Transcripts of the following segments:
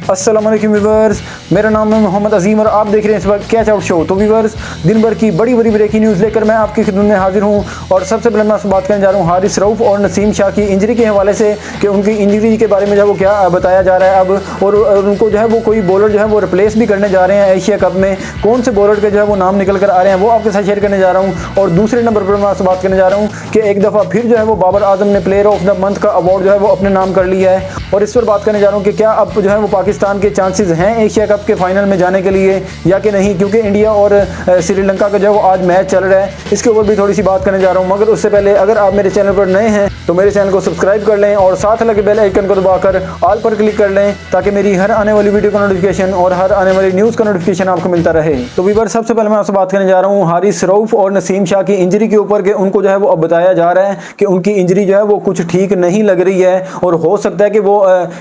अस्सलाम वालेकुम व्यूअर्स, मेरा नाम है मोहम्मद अजीम और आप देख रहे हैं इस वक्त कैच आउट शो। तो व्यूअर्स, दिन भर की बड़ी बड़ी ब्रेकिंग न्यूज़ लेकर मैं आपकी खिदमत में हाजिर हूं और सबसे पहले मैं आपसे बात करने जा रहा हूं हारिस रऊफ और नसीम शाह की इंजरी के हवाले से कि उनकी इंजरी के बारे में जो वो क्या बताया जा रहा है अब, और उनको जो है वो कोई बॉलर जो है वो रिप्लेस भी करने जा रहे हैं एशिया कप में। कौन से बॉलर के जो है वो नाम निकल कर आ रहे हैं वो आपके साथ शेयर करने जा रहा हूँ। और दूसरे नंबर पर मैं आपसे बात करने जा रहा हूँ कि एक दफ़ा फिर जो है वो बाबर आजम ने प्लेयर ऑफ द मंथ का अवार्ड जो है वो अपने नाम कर लिया है। और इस पर बात करने जा रहा हूँ कि क्या अब जो है वो पाकिस्तान के चांसेस हैं एशिया कप के फाइनल में जाने के लिए या कि नहीं, क्योंकि इंडिया और श्रीलंका का जो है वो आज मैच चल रहा है। इसके ऊपर भी थोड़ी सी बात करने जा रहा हूँ, मगर उससे पहले अगर आप मेरे चैनल पर नए हैं तो मेरे चैनल को सब्सक्राइब कर लें और साथ लगे बेल आइकन को दबाकर ऑल पर क्लिक कर लें ताकि मेरी हर आने वाली वीडियो का नोटिफिकेशन और हर आने वाली न्यूज़ का नोटिफिकेशन आपको मिलता रहे। तो व्यूअर, सबसे पहले मैं आपसे बात करने जा रहा हूँ हारिस रऊफ और नसीम शाह की इंजरी के ऊपर कि उनको जो है वो अब बताया जा रहा है कि उनकी इंजरी जो है वो कुछ ठीक नहीं लग रही है और हो सकता है कि वो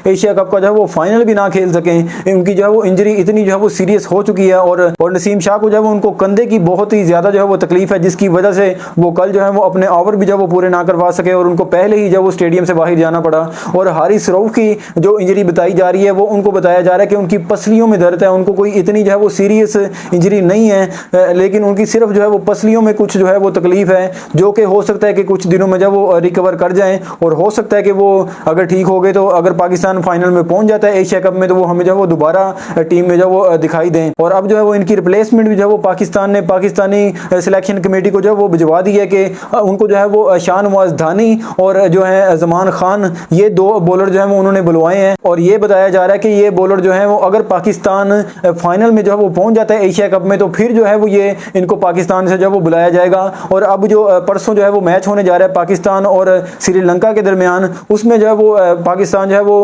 एशिया कप का जो है वो फाइनल भी ना खेल सकें। उनकी जो है वो इंजरी इतनी जो है वो सीरियस हो चुकी है और नसीम शाह को जो है वो उनको कंधे की बहुत ही ज़्यादा जो है वो तकलीफ है, जिसकी वजह से वो कल जो है वो अपने ओवर भी जो है वो पूरे ना करवा सके और उनको पहले ही जो वो स्टेडियम से बाहर जाना पड़ा। और हारिस रऊफ की जो इंजरी बताई जा रही है वो उनको बताया जा रहा है कि उनकी पसलियों में दर्द है। उनको कोई इतनी जो है वो सीरियस इंजरी नहीं है, लेकिन उनकी सिर्फ जो है वो पसलियों में कुछ जो है वो तकलीफ है, जो कि हो सकता है कि कुछ दिनों में जब वो रिकवर कर जाएं और हो सकता है कि वो अगर ठीक हो गए तो अगर पाकिस्तान फाइनल में पहुंच जाता है एशिया कप में तो वो हमें जो है वो दोबारा टीम में जो वो दिखाई दें। और अब जो है वो इनकी रिप्लेसमेंट भी जो है वो पाकिस्तान ने पाकिस्तानी सिलेक्शन कमेटी को जो है वो भिजवा दी है कि उनको जो है वो शाहनवाज धानी और जो है जमान खान, ये दो बॉलर जो है वो उन्होंने बुलवाए हैं। और ये बताया जा रहा है कि ये बॉलर जो है वो अगर पाकिस्तान फाइनल में जो है वो पहुंच जाता है एशिया कप में तो फिर जो है वो ये इनको पाकिस्तान से जो है वो बुलाया जाएगा। और अब जो परसों जो है वो मैच होने जा रहा है पाकिस्तान और श्रीलंका के दरमियान, उसमें जो है वो पाकिस्तान जो है वो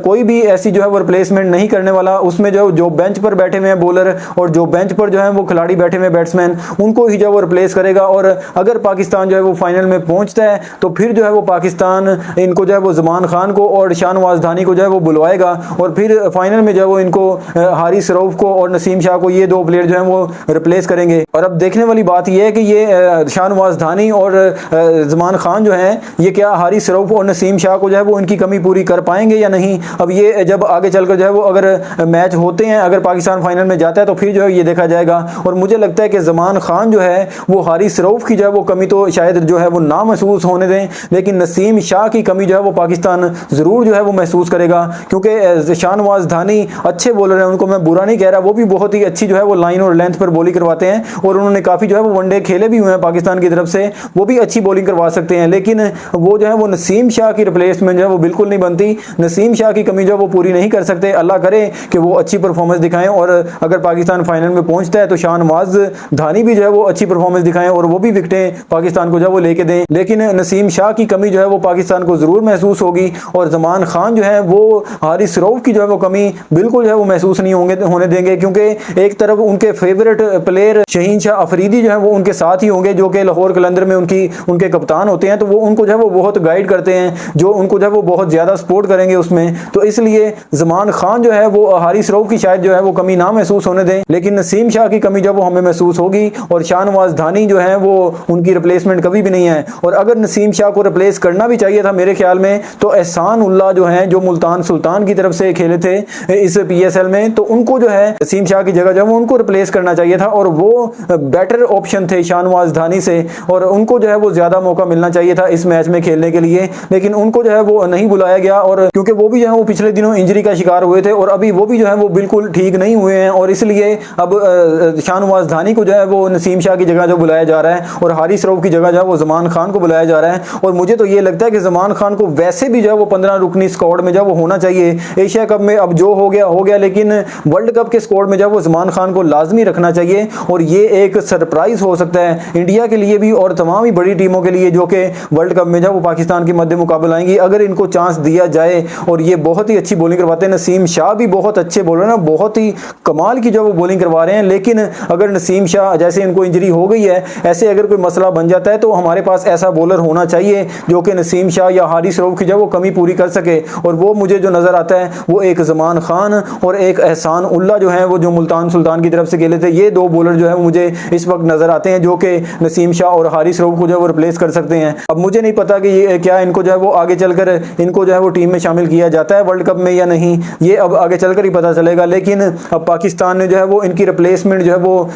कोई भी ऐसी जो है वो रिप्लेसमेंट नहीं करने वाला। उसमें जो बेंच पर बैठे हुए हैं बॉलर और जो बेंच पर जो है वो खिलाड़ी बैठे हुए बैट्समैन, उनको ही जो है वो रिप्लेस करेगा। और अगर पाकिस्तान जो है वो फाइनल में पहुंचता है तो फिर जो है वो पाकिस्तान इनको जो है वो जमान खान को और शाहनवाज धानी को जो है वो बुलवाएगा और फिर फाइनल में जो है वो इनको हारिस रऊफ को और नसीम शाह को, ये दो प्लेयर जो है वो रिप्लेस करेंगे। और अब देखने वाली बात यह है कि ये शाहनवाज धानी और जमान खान जो है ये क्या हारिस रऊफ और नसीम शाह को जो है वो इनकी कमी पूरी कर पाएंगे या नहीं। अब ये जब आगे चलकर जो है वो अगर मैच होते हैं, अगर पाकिस्तान फाइनल में जाता है तो फिर जो है ये देखा जाएगा। और मुझे लगता है कि जमान खान जो है वो हारिस रऊफ की जो है वो कमी तो शायद जो है वो ना महसूस होने दें, लेकिन नसीम शाह की कमी जो है वो पाकिस्तान ज़रूर जो है वो महसूस करेगा। क्योंकि शाहनवाज धानी अच्छे बॉलर हैं, उनको मैं बुरा नहीं कह रहा, वो भी बहुत ही अच्छी जो है वो लाइन और लेंथ पर बॉलिंग करवाते हैं और उन्होंने काफ़ी जो है वो वनडे खेले भी हुए हैं पाकिस्तान की तरफ से, वो भी अच्छी बॉलिंग करवा सकते हैं। लेकिन वो जो है वो नसीम शाह की रिप्लेसमेंट जो है वो बिल्कुल नहीं बनती। नसीम शाह की कमी जो है वो पूरी नहीं कर सकते। अल्लाह करे कि वो अच्छी परफॉर्मेंस दिखाएं और अगर पाकिस्तान फाइनल में पहुंचता है तो शाहनवाज धानी भी जो है वो अच्छी परफॉर्मेंस दिखाएं और वो भी विकेटें पाकिस्तान को जो है वो लेके दें। लेकिन नसीम शाह की कमी जो है वो पाकिस्तान को ज़रूर महसूस होगी और जमान खान जो है वो हारिस रऊफ की जो है वो कमी बिल्कुल जो है वो महसूस नहीं होने देंगे। क्योंकि एक तरफ उनके फेवरेट प्लेयर शहीन शाह अफरीदी जो है वो उनके साथ ही होंगे, जो कि लाहौर कलंदर में उनके कप्तान होते हैं, तो वो उनको जो है वो बहुत गाइड करते हैं, जो उनको जो है वो बहुत ज़्यादा सपोर्ट करेंगे उसमें। तो इसलिए जमान खान जो है वो हारिस रऊफ की शायद जो है वो कमी ना महसूस होने दें, लेकिन नसीम शाह की कमी जो वो हमें महसूस होगी। और शाहनवाज धानी जो है वो उनकी रिप्लेसमेंट कभी भी नहीं है। और अगर नसीम शाह को रिप्लेस करना भी चाहिए था मेरे ख्याल में तो एहसान उल्लाह जो है जो मुल्तान सुल्तान की तरफ से खेले थे इस PSL में, तो उनको जो है नसीम शाह की जगह जो है वो उनको रिप्लेस करना चाहिए था और वो बेटर ऑप्शन थे शाहनवाज धानी से और उनको जो है वो ज़्यादा मौका मिलना चाहिए था इस मैच में खेलने के लिए। लेकिन उनको जो है वो नहीं बुलाया गया और क्योंकि वो भी जो है वो पिछले दिनों इंजरी का शिकार हुए थे और अभी वो भी जो है वो बिल्कुल ठीक नहीं हुए हैं और इसलिए अब शाहनवाज धानी को जो है वो नसीम शाह की जगह जो बुलाया जा रहा है और हारिस रऊफ की जगह जो है वो जमान खान को बुलाया जा रहा है। और मुझे तो ये लगता है कि जमान खान को वैसे भी जो है वो 15 रुकनी स्क्वाड में जो वो होना चाहिए एशिया कप में। अब जो हो गया, लेकिन वर्ल्ड कप के स्क्वाड में जो वो जमान खान को लाजमी रखना चाहिए और ये एक सरप्राइज हो सकता है इंडिया के लिए भी और तमाम ही बड़ी टीमों के लिए जो कि वर्ल्ड कप में जो वो पाकिस्तान के मध्य मुकाबला आएंगी, अगर इनको चांस दिया जाए। और ये बहुत ही अच्छी बॉलिंग करवाते हैं, नसीम शाह भी बहुत अच्छे बॉलर हैं, बहुत ही कमाल की जो वो बॉलिंग करवा रहे हैं। लेकिन अगर नसीम शाह जैसे इनको इंजरी हो गई है, ऐसे अगर कोई मसला बन जाता है तो हमारे पास ऐसा बॉलर होना चाहिए जो कि नसीम शाह या हारिस रऊफ की जो वो कमी पूरी कर सके। और वो मुझे जो नज़र आता है वो एक जमान खान और एक एहसान उल्लाह जो है वो जो मुल्तान सुल्तान की तरफ से खेले थे, ये दो बॉलर जो है मुझे इस वक्त नज़र आते हैं जो कि नसीम शाह और हारिस रऊफ को जो है वो रिप्लेस कर सकते हैं। अब मुझे नहीं पता कि ये क्या इनको जो है वो आगे चलकर इनको जो है वो टीम में शामिल किया जाता है वर्ल्ड कप में या नहीं, ये ये अब आगे चलकर ही पता चलेगा। लेकिन अब पाकिस्तान ने जो है वो इनकी रिप्लेसमेंट जो है वो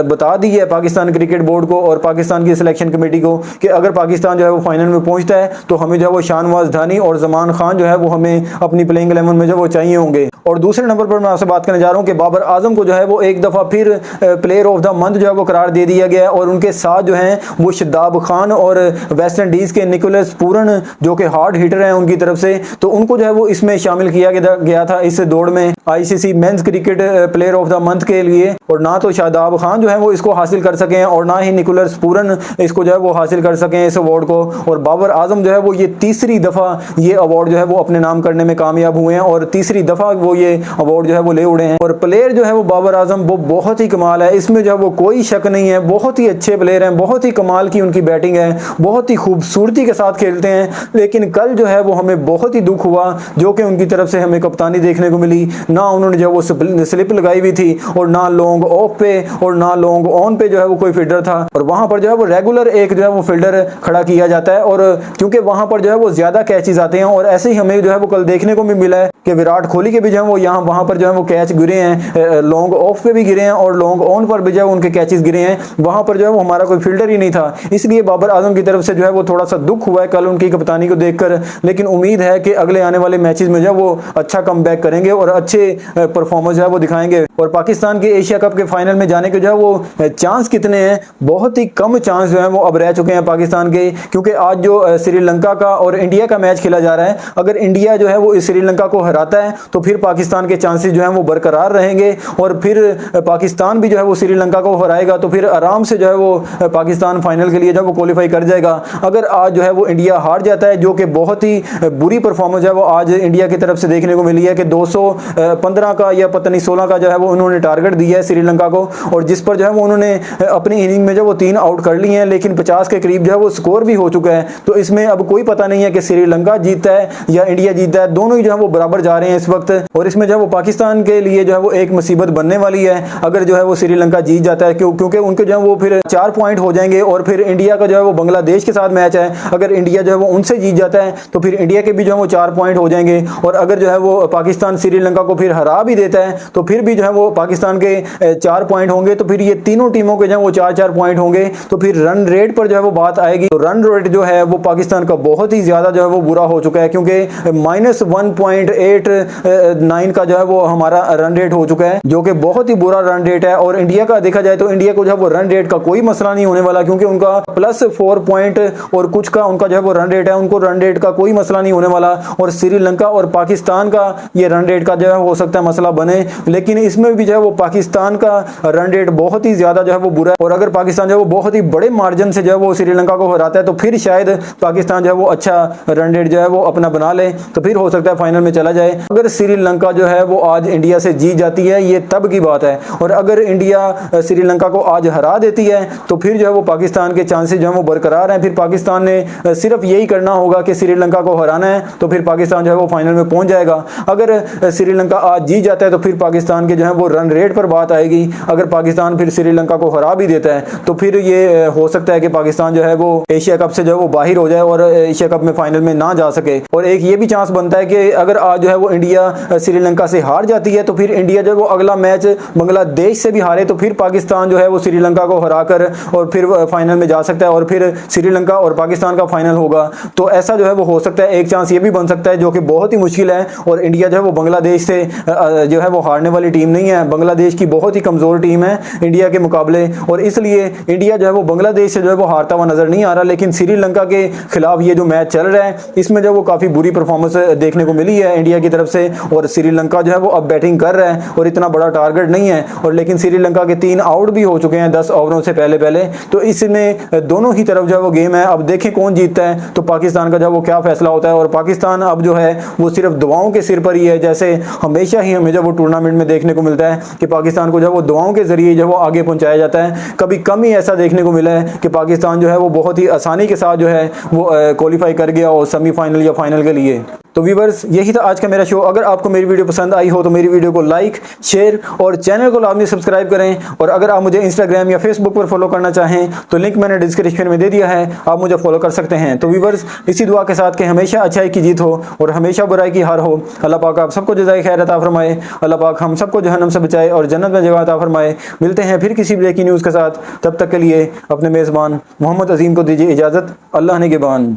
बता दी है पाकिस्तान क्रिकेट बोर्ड को और पाकिस्तान की सिलेक्शन कमेटी को कि अगर पाकिस्तान जो है वो फाइनल में पहुंचता है तो हमें जो है वो शाहनवाज धानी और जमान खान जो है वो हमें अपनी प्लेइंग 11 में जो वो चाहिए होंगे। और दूसरे नंबर पर मैं आपसे बात करने जा रहा हूं कि बाबर आजम को जो है वो एक दफ़ा फिर प्लेयर ऑफ द मंथ जो है वो करार दे दिया गया है और उनके साथ जो है वो शादाब खान और वेस्ट इंडीज़ के निकोलस पूरन जो कि हार्ड हिटर हैं उनकी तरफ से, तो उनको जो है वो इसमें शामिल किया गया था इस दौड़ में ICC men's cricket player of the month के लिए। और ना तो शादाब खान जो है वो इसको हासिल कर सके और ना ही निकोलस पूरन इसको जो है वो हासिल कर सकें इस अवार्ड को। और बाबर आजम जो है वो ये तीसरी दफ़ा ये अवार्ड जो है वो अपने नाम करने में कामयाब हुए हैं और तीसरी दफ़ा वो ये अवार्ड जो है वो ले उड़े हैं। और प्लेयर जो है वो बाबर आजम वो बहुत ही कमाल है, इसमें जो है वो कोई शक नहीं है, बहुत ही अच्छे प्लेयर हैं, बहुत ही कमाल की उनकी बैटिंग है, बहुत ही खूबसूरती के साथ खेलते हैं। लेकिन कल जो है वो हमें बहुत ही दुख हुआ जो कि उनकी तरफ से हमें कप्तानी देखने को मिली, ना उन्होंने जो वो स्लिप लगाई हुई थी और ना लॉन्ग ऑफ पे और ना लॉन्ग ऑन पे जो है वो कोई फील्डर था। और वहां पर जो है वो रेगुलर एक जो है वो फील्डर खड़ा किया जाता है और क्योंकि वहां पर जो है वो ज्यादा कैचेस आते हैं और ऐसे ही हमें जो है वो कल देखने को भी मिला है कि विराट कोहली के भी जो है वो यहाँ वहां पर जो है वो कैच गिरे हैं, लॉन्ग ऑफ पे भी गिरे हैं और लॉन्ग ऑन पर भी जो है उनके कैचेस गिरे हैं, वहां पर जो है वो हमारा कोई फील्डर ही नहीं था। इसलिए बाबर आजम की तरफ से जो है वो थोड़ा सा दुख हुआ है कल उनकी कप्तानी को देखकर। लेकिन उम्मीद है कि अगले आने वाले मैचेस में जो है वो अच्छा कमबैक करेंगे और अच्छे परफॉर्मेंस जो है वो दिखाएंगे। और पाकिस्तान के एशिया कप के फाइनल में जाने के जो है वो चांस कितने हैं, बहुत ही कम चांस जो है वो अब रह चुके हैं पाकिस्तान के, क्योंकि आज जो श्रीलंका का और इंडिया का मैच खेला जा रहा है, अगर इंडिया जो है वो श्रीलंका को हराता है तो फिर पाकिस्तान के चांसेस जो है वो बरकरार रहेंगे और फिर पाकिस्तान भी जो है वो श्रीलंका को हराएगा तो फिर आराम से जो है वो पाकिस्तान फाइनल के लिए जो है वो क्वालिफाई कर जाएगा। अगर आज जो है वो इंडिया हार जाता है, जो कि बहुत ही बुरी परफॉर्मेंस है वो आज इंडिया की तरफ से देखने को मिली है कि 215 का या पता नहीं 16 का जो है वो उन्होंने टारगेट दिया है श्रीलंका को और जिस पर जो है वो उन्होंने अपनी इनिंग में जो वो 3 आउट कर लिए हैं, लेकिन 50 के करीब जो है वो स्कोर भी हो चुका है। तो इसमें अब कोई पता नहीं है कि श्रीलंका जीतता है या इंडिया जीतता है, दोनों ही जो है वो बराबर जा रहे हैं इस वक्त। और इसमें जो है वो पाकिस्तान के लिए जो है वो एक मुसीबत बनने वाली है अगर जो है वो श्रीलंका जीत जाता है, क्योंकि उनके जो है वो फिर 4 पॉइंट हो जाएंगे और फिर इंडिया का जो है वो बांग्लादेश के साथ मैच है, अगर इंडिया जो है वो उनसे जीत जाता है तो फिर इंडिया के भी जो है वो 4 पॉइंट हो जाएंगे। और अगर जो है वो पाकिस्तान श्रीलंका को फिर हरा भी देता है तो फिर भी जो है वो पाकिस्तान के 4 पॉइंट होंगे, तो फिर ये तीनों टीमों के जो है वो 4-4 पॉइंट होंगे। तो फिर रन रेट पर जो है वो बात आएगी, तो रन रेट जो है वो पाकिस्तान का बहुत ही ज्यादा जो है वो बुरा हो चुका है, क्योंकि -1.89 का जो है वो हमारा रन रेट हो चुका है, जो कि बहुत ही बुरा रन रेट है। और इंडिया का देखा जाए तो इंडिया को जो है वो रन रेट का कोई मसला नहीं होने वाला, क्योंकि उनका +4 पॉइंट और कुछ का उनका जो है वो रन रेट है, उनको रन रेट का कोई मसला नहीं होने वाला। और श्रीलंका और पाकिस्तान का ये रन रेट का जो है हो सकता है मसला बने, लेकिन इसमें भी जो है वो पाकिस्तान का रन रेट बहुत ही ज्यादा जो है वो बुरा है। और अगर पाकिस्तान जो है वो बहुत ही बड़े मार्जिन से जो है वो श्रीलंका को हराता है तो फिर शायद पाकिस्तान जो है वो अच्छा रन रेट जो है वो अपना बना ले, तो फिर हो सकता है फाइनल में चला जाए। अगर श्रीलंका जो है वो आज इंडिया से जीत जाती है ये तब की बात है, और अगर इंडिया श्रीलंका को आज हरा देती है तो फिर जो है वो पाकिस्तान के चांसेस जो है वो बरकरार हैं। फिर पाकिस्तान ने सिर्फ यही करना होगा कि श्रीलंका को हराना है, तो फिर पाकिस्तान जो है वो फाइनल में पहुंच जाएगा। अगर श्रीलंका आज जीत जाता है तो फिर पाकिस्तान के जो है वो रन रेट पर बात आएगी। अगर पाकिस्तान फिर श्रीलंका को हरा भी देता है तो फिर ये हो सकता है कि पाकिस्तान जो है वो एशिया कप से जो है वो बाहर हो जाए और एशिया कप में फाइनल में ना जा सके। और एक ये भी चांस बनता है कि अगर आज जो है वो इंडिया श्रीलंका से हार जाती है तो फिर इंडिया जो है वो अगला मैच बांग्लादेश से भी हारे तो फिर पाकिस्तान जो है वो श्रीलंका को हराकर और फिर फाइनल में जा सकता है और फिर श्रीलंका और पाकिस्तान का फाइनल होगा। तो ऐसा जो है वो हो सकता है, एक चांस ये भी बन सकता है जो कि बहुत ही मुश्किल है। और इंडिया जो है वो बांग्लादेश से जो है वो हारने वाली टीम नहीं है, बांग्लादेश की बहुत ही कमजोर टीम है इंडिया के मुकाबले, और इसलिए इंडिया जो है वो बांग्लादेश से जो है वो हारता हुआ नजर नहीं आ रहा। लेकिन श्रीलंका के खिलाफ ये जो मैच चल रहा है इसमें जो वो काफी बुरी परफॉर्मेंस देखने को मिली है इंडिया की तरफ से, और श्रीलंका जो है वो अब बैटिंग कर रहा है और इतना बड़ा टारगेट नहीं है। और लेकिन श्रीलंका के 3 आउट भी हो चुके हैं 10 ओवरों से पहले, तो इसमें दोनों ही तरफ जो है वो गेम है। अब देखें कौन जीतता है, तो पाकिस्तान का जो है वो क्या फैसला होता है। और पाकिस्तान अब जो है वो सिर्फ दुआओं के सिर पर ही है, जैसे हमेशा ही हमें जब वो टूर्नामेंट में देखने को मिलता है कि पाकिस्तान को जो है वो दुआओं के जरिए जो है वो आगे पहुंचाया जाता है। कभी कम ही ऐसा देखने को मिला है कि पाकिस्तान जो है वो बहुत ही आसानी के साथ जो है वो क्वालिफाई कर गया और सेमीफाइनल या फाइनल के लिए। तो व्यूवर्स यही था आज का मेरा शो। अगर आपको मेरी वीडियो पसंद आई हो तो मेरी वीडियो को लाइक, शेयर और चैनल को लाजमी सब्सक्राइब करें। और अगर आप मुझे इंस्टाग्राम या फेसबुक पर फॉलो करना चाहें तो लिंक मैंने डिस्क्रिप्शन में दे दिया है, आप मुझे फॉलो कर सकते हैं। तो व्यूवर्स इसी दुआ के साथ कि हमेशा अच्छाई की जीत हो और हमेशा बुराई की हार हो। अल्लाह पाक आप सबको जज़ाए खैर अता फरमाए। अल्लाह पाक हम सबको जहन्नम से बचाए और जन्नत में जगह अता फरमाए। मिलते हैं फिर किसी ब्रेकिंग न्यूज़ के साथ, तब तक के लिए अपने मेज़बान मोहम्मद अजीम को दीजिए इजाज़त। अल्लाह ने के बान।